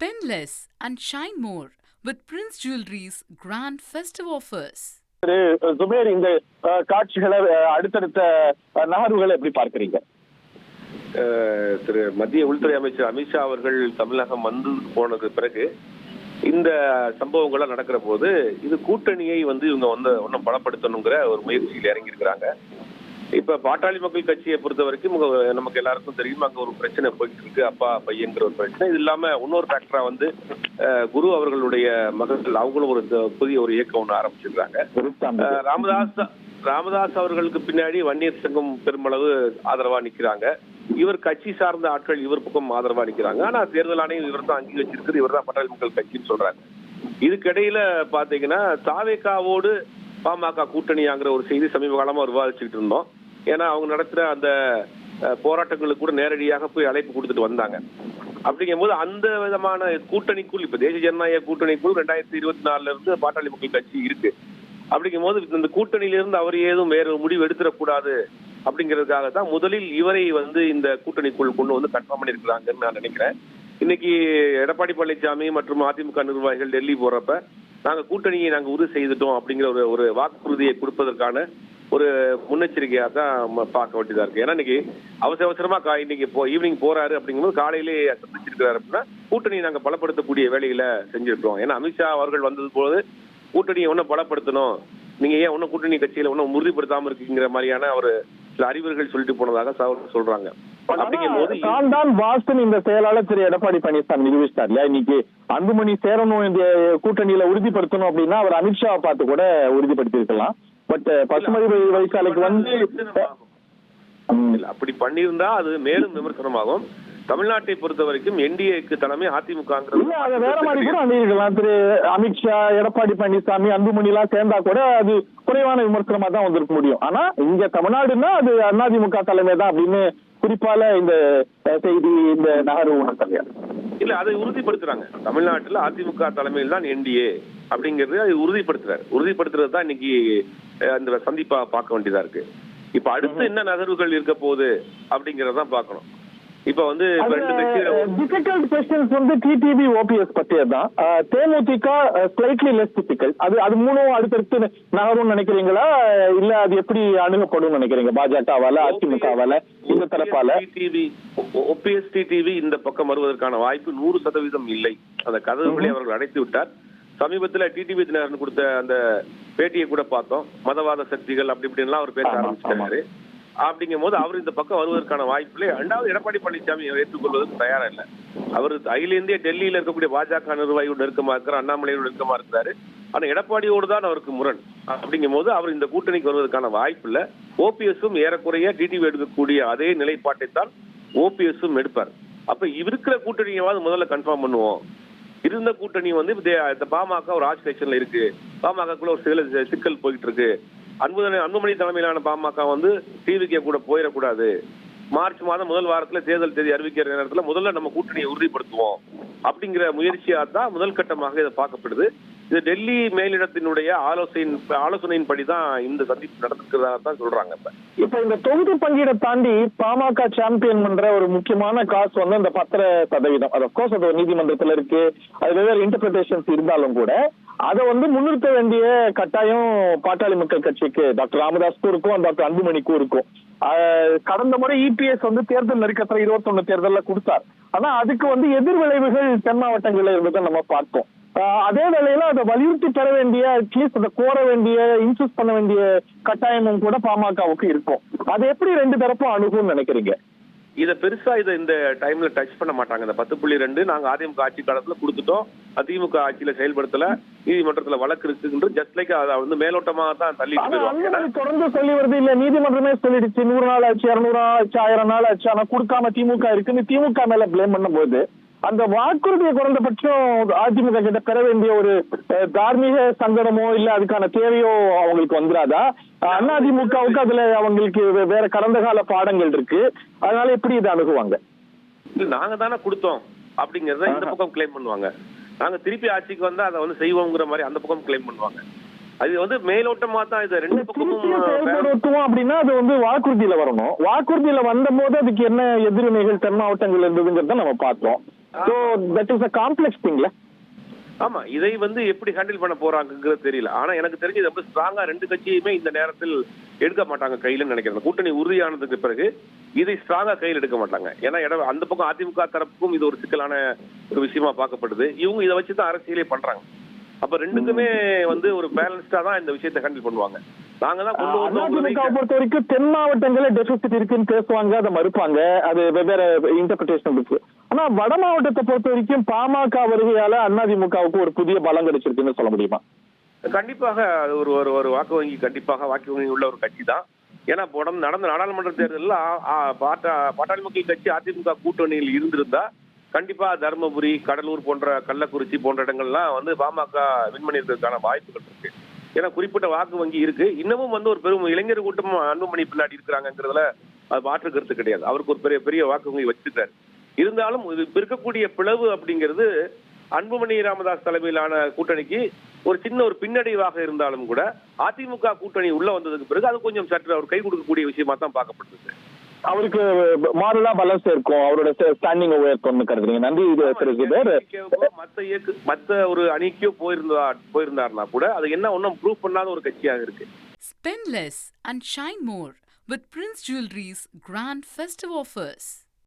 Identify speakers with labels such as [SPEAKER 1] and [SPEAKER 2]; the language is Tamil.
[SPEAKER 1] Spend less and shine more with Prince Jewelry's grand festive offers.
[SPEAKER 2] Zubair, இந்த காட்சிகளை அடுத்தடுத்த நகர்வுகளை எப்படி பார்க்கிறீங்க?
[SPEAKER 3] திரு மத்திய உள்துறை அமைச்சர் அமித்ஷா அவர்கள் தமிழகம் வந்து போனது பிறகு இந்த சம்பவங்கள்லாம் நடக்கிற போது இது கூட்டணியை இவங்க ஒன்னும் பலப்படுத்தணுங்கிற ஒரு முயற்சியில் இறங்கி இருக்கிறாங்க. இப்ப பாட்டாளி மக்கள் கட்சியை பொறுத்த வரைக்கும் நமக்கு எல்லாருக்கும் தெரியும், அங்க ஒரு பிரச்சனை போயிட்டு இருக்கு, அப்பா பையன்கிற ஒரு பிரச்சனை. இது இல்லாம இன்னொரு ஃபேக்டரா குரு அவர்களுடைய மகன்கள் அவங்களும் ஒரு புதிய ஒரு இயக்கம் ஒன்று ஆரம்பிச்சிருக்காங்க. ராமதாஸ் அவர்களுக்கு பின்னாடி வன்னியர் சங்கம் பெருமளவு ஆதரவா நிக்கிறாங்க. இவர் கட்சி சார்ந்த ஆட்கள் இவர் பக்கம் ஆதரவா நிக்கிறாங்க. ஆனா தேர்தல் ஆணையம் இவர் தான் அங்கீ வச்சிருக்கு, இவர் தான் பாட்டாளி மக்கள் கட்சின்னு சொல்றாங்க. இதுக்கிடையில பாத்தீங்கன்னா தாவேகாவோடு பாமக கூட்டணியாங்கிற ஒரு செய்தி சமீப காலமா விவாதிச்சுட்டு இருந்தோம். ஏன்னா அவங்க நடத்துற அந்த போராட்டங்களுக்கு கூட நேரடியாக போய் அழைப்பு கொடுத்துட்டு வந்தாங்க. அப்படிங்கும் போது அந்த விதமான கூட்டணிக்குள் இப்ப தேசிய ஜனநாயக கூட்டணிக்குள் 2024 இருந்து பாட்டாளி மக்கள் கட்சி இருக்கு. அப்படிங்கும் போது இந்த கூட்டணியிலிருந்து அவர் ஏதும் வேற முடிவு எடுத்துடக்கூடாது அப்படிங்கிறதுக்காக தான் முதலில் இவரை இந்த கூட்டணிக்குள் கொண்டு கன்ஃபார்ம் பண்ணிருக்கிறாங்கன்னு நான் நினைக்கிறேன். இன்னைக்கு எடப்பாடி பழனிசாமி மற்றும் அதிமுக நிர்வாகிகள் டெல்லி போறப்ப நாங்க கூட்டணியை உறுதி செய்துட்டோம் அப்படிங்கிற ஒரு வாக்குறுதியை கொடுப்பதற்கான ஒரு முன்னெச்சரிக்கையா தான் பார்க்க வேண்டியதா இருக்கு. ஏன்னா இன்னைக்கு அவசரமா இன்னைக்கு ஈவினிங் போறாரு அப்படிங்கும்போது காலையிலே சந்திச்சிருக்கிறாரு அப்படின்னா கூட்டணியை நாங்க பலப்படுத்தக்கூடிய வேலையில செஞ்சிருக்கிறோம். ஏன்னா அமித்ஷா அவர்கள் வந்தது போது கூட்டணியை ஒன்னும் பலப்படுத்தணும், நீங்க ஏன் ஒன்னும் கூட்டணி கட்சியில ஒன்னும் உறுதிப்படுத்தாம இருக்கீங்கிற மாதிரியான ஒரு சில அறிவுரைகள் சொல்லிட்டு போனதாக சொல்றாங்க.
[SPEAKER 2] இந்த செயலாளர் திரு எடப்பாடி பழனிசாமி நிரூபிச்சிட்டார் இல்லையா, இன்னைக்கு அன்புமணி சேரணும் இந்த கூட்டணியில உறுதிப்படுத்தணும் அப்படின்னா அவர் அமித்ஷாவை பார்த்து கூட உறுதிப்படுத்தி இருக்கலாம். பட் பசுமதி வைசாலைக்கு
[SPEAKER 3] அப்படி பண்ணியிருந்தா அது மேலும் விமர்சனமாகும். தமிழ்நாட்டை பொறுத்த வரைக்கும் என்டிஏக்கு தலைமை அதிமுக
[SPEAKER 2] வேற மாதிரி கூட அணியிருக்கலாம். திரு அமித்ஷா, எடப்பாடி பழனிசாமி, அன்புமணி எல்லாம் சேர்ந்தா கூட அது குறைவான விமர்சனமா தான் வந்திருக்க முடியும். ஆனா இங்க தமிழ்நாடுன்னா அது அதிமுக தலைமை தான் அப்படின்னு குறிப்பால இந்த செய்தி இந்த நகர்வு உணர்த்தலையா
[SPEAKER 3] இல்ல, அதை உறுதிப்படுத்துறாங்க. தமிழ்நாட்டுல அதிமுக தலைமையில் தான் என்டிஏ அப்படிங்கிறது அது உறுதிப்படுத்துறது தான் இன்னைக்கு அந்த சந்திப்பா பார்க்க வேண்டியதா இருக்கு. இப்ப அடுத்து என்ன நகர்வுகள் இருக்க போகுது அப்படிங்கறதான் பார்க்கணும். இப்ப
[SPEAKER 2] டிஃபிகல்ட் क्वेश्चंस டிடிவி ஓபிஎஸ் பத்தியதான். தேமுதிக ஸ்லைட்லி லெஸ் டிஃபிகல்ட். அது மூணும் அடுத்தடுத்து நகரும் நினைக்கிறீங்களா, இல்ல அது எப்படி அணுகப்படும் நினைக்கிறீங்க பாஜகவால, அதிமுகவால, இந்த தரப்பால?
[SPEAKER 3] ஓபிஎஸ் டிடிவி இந்த பக்கம் வருவதற்கான வாய்ப்பு 100% இல்லை. அந்த கதவுகளை அவர்கள் அடைத்து விட்டார். சமீபத்துல டிடிவி தினகரன் கொடுத்த அந்த பேட்டியை கூட பார்த்தோம். மதவாத சக்திகள் அப்படி இப்படின்லாம் அவர் பேச ஆரம்பிச்சிட்டாரு. அப்படிங்கும் போது அவர் இந்த பக்கம் வருவதற்கான வாய்ப்பில்லை. இரண்டாவது எடப்பாடி பழனிசாமி ஏற்றுக்கொள்வதற்கு தயாரா இல்லை. அவர் அகில இந்திய டெல்லியில இருக்கக்கூடிய பாஜக நிர்வாகியோடு நெருக்கமா இருக்கிறார், அண்ணாமலையோடு நெருக்கமா இருக்கிறாரு. ஆனா எடப்பாடியோடு தான் அவருக்கு முரண். அப்படிங்கும் போது அவர் இந்த கூட்டணிக்கு வருவதற்கான வாய்ப்பு இல்லை. ஓபிஎஸும் ஏறக்குறைய டிடிவி எடுக்கக்கூடிய அதே நிலைப்பாட்டை தான் ஓபிஎஸும் எடுப்பார். அப்ப இருக்கிற கூட்டணியாவது முதல்ல கன்ஃபார்ம் பண்ணுவோம். இருந்த கூட்டணி இந்த பாமக ஒரு ஆட்சி கட்சியில இருக்கு, பாமகக்குள்ள ஒரு சில சிக்கல் போயிட்டு இருக்கு. அன்புமணி தலைமையிலான பாமக டிவிகே கூட போயிடக்கூடாது. மார்ச் மாதம் முதல் வாரத்துல தேர்தல் தேதி அறிவிக்கிற நேரத்துல முதல்ல நம்ம கூட்டணியை உறுதிப்படுத்துவோம் அப்படிங்கிற முயற்சியா தான் முதல் கட்டமாக இதை பார்க்கப்படுது. இது டெல்லி மேலிடத்தினுடைய ஆலோசனையின்படிதான் இந்த சந்திப்பு நடந்திருக்கிறதா தான் சொல்றாங்க.
[SPEAKER 2] இப்ப இந்த தொகுதி பங்கீடை தாண்டி பாமக சாம்பியன் பண்ற ஒரு முக்கியமான காசு அந்த 10%. அது அப்கோர்ஸ் அது நீதிமன்றத்துல இருக்கு, அது வெவ்வேறு இன்டர்பிரிட்டேஷன்ஸ் இருந்தாலும் கூட அதை முன்னிறுத்த வேண்டிய கட்டாயம் பாட்டாளி மக்கள் கட்சிக்கு, டாக்டர் ராமதாஸ்க்கும் இருக்கும், டாக்டர் அன்புமணிக்கும் இருக்கும். கடந்த முறை இபிஎஸ் தேர்தல் நெருக்கத்துல 21 தேர்தல்ல கொடுத்தார். ஆனா அதுக்கு எதிர் விளைவுகள் தென் மாவட்டங்கள்ல இருந்ததை நம்ம பார்த்தோம். அதே வேளையில அதை வலியுறுத்தி பெற வேண்டிய, அட்லீஸ்ட் அதை கோர வேண்டிய, இன்சூஸ் பண்ண வேண்டிய கட்டாயமும் கூட பாமகவுக்கு இருக்கும். அதை எப்படி ரெண்டு தரப்பும் அணுகும்னு நினைக்கிறீங்க?
[SPEAKER 3] இதை பெருசா இந்த டைம்ல டச் பண்ண மாட்டாங்க. இந்த 10.2 நாங்க அதிமுக ஆட்சி காலத்துல கொடுத்துட்டோம், அதிமுக ஆட்சியில செயல்படுத்தல, நீதிமன்றத்துல வழக்கு இருக்குன்ற ஜஸ்ட் லைக் அதை மேலோட்டமாக தான் தள்ளிட்டு
[SPEAKER 2] தொடர்ந்து சொல்லி வருது. இல்ல நீதிமன்றமே சொல்லிடுச்சு 100 நாள் ஆச்சு, 200 நாள் ஆச்சு, 1000 நாள் ஆச்சு, ஆனா கொடுக்காம திமுக இருக்குன்னு திமுக மேல பிளேம் பண்ணும் போது அந்த வாக்குறுதியை குறைந்தபட்சம் அதிமுக கிட்ட பெற வேண்டிய ஒரு தார்மீக சங்கடமோ இல்ல அதுக்கான தேவையோ அவங்களுக்கு வந்துடாதா? அதிமுகவுக்கு அதுல அவங்களுக்கு வேற கடந்த கால பாடங்கள் இருக்கு, அதனால எப்படி இதை அணுகுவாங்க?
[SPEAKER 3] நாங்க தானே கொடுத்தோம் அப்படிங்கறத இந்த பக்கம் கிளைம் பண்ணுவாங்க. நாங்க திருப்பி ஆட்சிக்கு வந்தா அதை செய்வோங்கிற மாதிரி அந்த பக்கம் கிளைம் பண்ணுவாங்க. அது மேலோட்டமா தான் இது ரெண்டு பக்கமும்
[SPEAKER 2] அப்படின்னா அது வாக்குறுதியில வரணும். வாக்குறுதியில வந்த போது அதுக்கு என்ன எதிர்வினைகள் தென் மாவட்டங்கள் இருந்ததுங்கிறத நம்ம பார்த்தோம். So that is a complex திங்ல.
[SPEAKER 3] ஆமா, இதை வந்து எப்படி ஹேண்டில் பண்ண போறாங்கிறது தெரியல. ஆனா எனக்கு தெரிஞ்சு ரொம்ப ஸ்ட்ராங்கா ரெண்டு கட்சியுமே இந்த நேரத்தில் எடுக்க மாட்டாங்க கையிலன்னு நினைக்கிறேன். கூட்டணி உறுதியானதுக்கு பிறகு இதை ஸ்ட்ராங்கா கையில் எடுக்க மாட்டாங்க. ஏன்னா அந்த பக்கம் அதிமுக தரப்புக்கும் இது ஒரு சிக்கலான ஒரு விஷயமா பார்க்கப்படுது. இவங்க இதை வச்சுதான் அரசியலே பண்றாங்க. அப்ப ரெண்டுக்குமே வந்து ஒரு பேலன்ஸ்டா தான் இந்த விஷயத்தை ஹேண்டில் பண்ணுவாங்க. நாங்க தான்
[SPEAKER 2] அதிமுக பொறுத்த வரைக்கும் தென் மாவட்டங்களில் டெபிசிட் இருக்குன்னு பேசுவாங்க, அதை மறுப்பாங்க. அது வெவ்வேறு இன்டர்பிரேஷன் இருக்கு. ஆனா வட மாவட்டத்தை பொறுத்த வரைக்கும் பாமக வருகையால அதிமுகவுக்கு ஒரு புதிய பலம் கிடைச்சிருக்குன்னு சொல்ல முடியுமா?
[SPEAKER 3] கண்டிப்பாக அது ஒரு வாக்கு வங்கி, கண்டிப்பாக வாக்கு வங்கி உள்ள ஒரு கட்சி தான். ஏன்னா நடந்த நாடாளுமன்ற தேர்தலில் பாட்டாளி மக்கள் கட்சி அதிமுக கூட்டணியில் இருந்திருந்தா கண்டிப்பா தருமபுரி, கடலூர் போன்ற, கள்ளக்குறிச்சி போன்ற இடங்கள்லாம் வந்து பாமக வின் பண்ணியிருக்கிறதுக்கான வாய்ப்புகள் இருக்கு. ஏன்னா குறிப்பிட்ட வாக்கு வங்கி இருக்கு. இன்னமும் வந்து ஒரு பெரும் இளைஞர் கூட்டம் அன்புமணி பின்னாடி இருக்கிறாங்கிறதுல அது மாற்று கருத்து கிடையாது. அவருக்கு ஒரு பெரிய வாக்கு வங்கி வச்சிருக்காரு. இருந்தாலும் இது இருக்கக்கூடிய பிளவு அப்படிங்கிறது அன்புமணி ராமதாஸ் தலைமையிலான கூட்டணிக்கு ஒரு சின்ன ஒரு பின்னடைவாக இருந்தாலும் கூட அதிமுக கூட்டணி உள்ள வந்ததுக்கு பிறகு அது கொஞ்சம் சற்று அவர் கை கொடுக்கக்கூடிய விஷயமா தான் பார்க்கப்படுது.
[SPEAKER 2] அவருக்கு மாறலா பலம் சேர்க்கும், அவரோட ஸ்டாண்டிங் உயர்த்தும்னு கருதுறீங்க. நன்றி.
[SPEAKER 3] மத்த ஒரு அணிக்கோ போயிருந்தாருன்னா கூட அது என்ன ஒன்னும் ப்ரூவ் பண்ணாத ஒரு கட்சியாக இருக்கு.
[SPEAKER 1] Spend less and shine more with Prince Jewelry's grand festive offers.